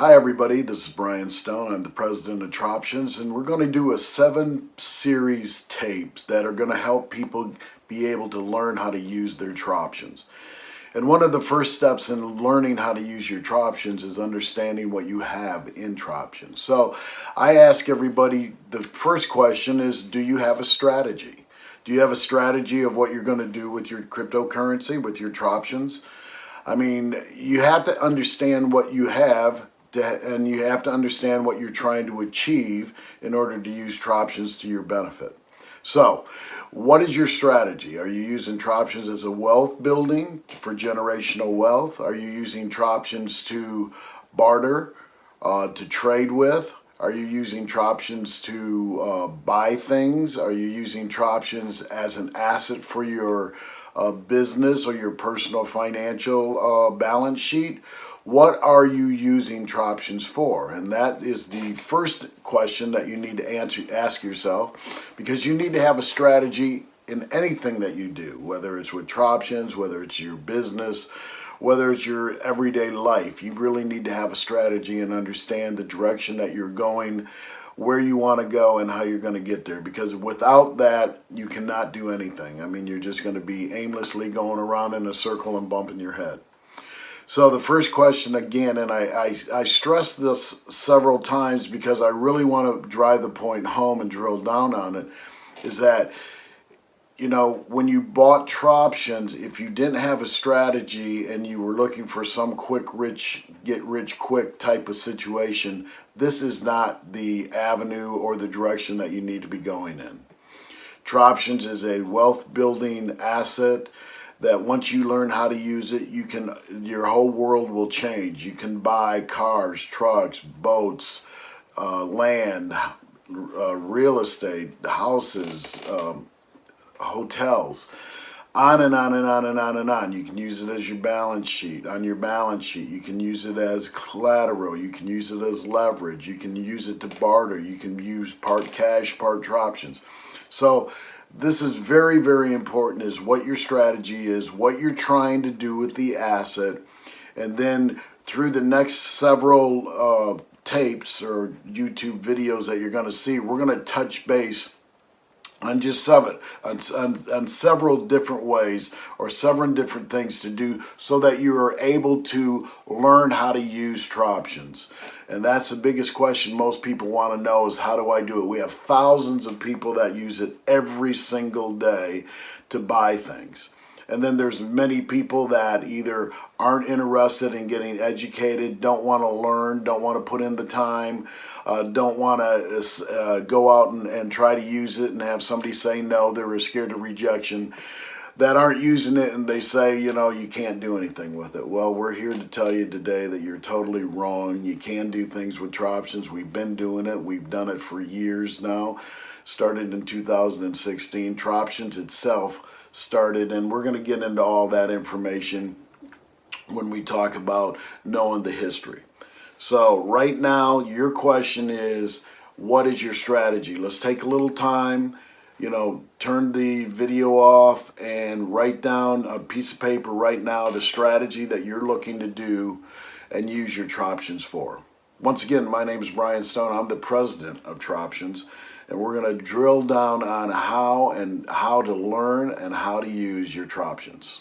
Hi everybody, this is Brian Stone. I'm the president of Troptions, and we're going to do a 7-series tapes that are going to help people be able to learn how to use their Troptions. And one of the first steps in learning how to use your Troptions is understanding what you have in Troptions. So I ask everybody, the first question is, do you have a strategy? Do you have a strategy of what you're going to do with your cryptocurrency, with your Troptions? I mean, you have to understand what you have, and you have to understand what you're trying to achieve in order to use Troptions to your benefit. So, what is your strategy? Are you using Troptions as a wealth building for generational wealth? Are you using Troptions to barter, to trade with? Are you using Troptions to buy things? Are you using Troptions as an asset for your business or your personal financial balance sheet? What are you using Troptions for? And that is the first question that you need to ask yourself, because you need to have a strategy in anything that you do, whether it's with Troptions, whether it's your business, whether it's your everyday life. You really need to have a strategy and understand the direction that you're going, where you want to go, and how you're going to get there, because without that you cannot do anything. I mean, you're just going to be aimlessly going around in a circle and bumping your head. So the first question again, and I stress this several times because I really want to drive the point home and drill down on it, is that, you know, when you bought Troptions, if you didn't have a strategy and you were looking for some get rich quick type of situation, this is not the avenue or the direction that you need to be going in. Troptions is a wealth building asset that once you learn how to use it, your whole world will change. You can buy cars, trucks, boats, land, real estate, houses, hotels, on and on and on and on and on. You can use it as your balance sheet. On your balance sheet, you can use it as collateral. You can use it as leverage. You can use it to barter. You can use part cash, part Troptions. So this is very, very important, is what your strategy is, what you're trying to do with the asset. And then through the next several tapes or YouTube videos that you're going to see, we're going to touch base on just on several different ways or several different things to do so that you are able to learn how to use Troptions. And that's the biggest question most people want to know, is how do I do it? We have thousands of people that use it every single day to buy things. And then there's many people that either aren't interested in getting educated, don't want to learn, don't want to put in the time, don't want to go out and try to use it and have somebody say no, they're scared of rejection, that aren't using it, and they say, you know, you can't do anything with it. Well, we're here to tell you today that you're totally wrong. You can do things with Troptions. We've been doing it. We've done it for years now. Started in 2016. Troptions itself started, and we're going to get into all that information when we talk about knowing the history. So right now, your question is, what is your strategy? Let's take a little time, you know, turn the video off and write down a piece of paper right now the strategy that you're looking to do and use your Troptions for. Once again, my name is Brian Stone. I'm the president of Troptions, and we're going to drill down on how to learn and how to use your Troptions.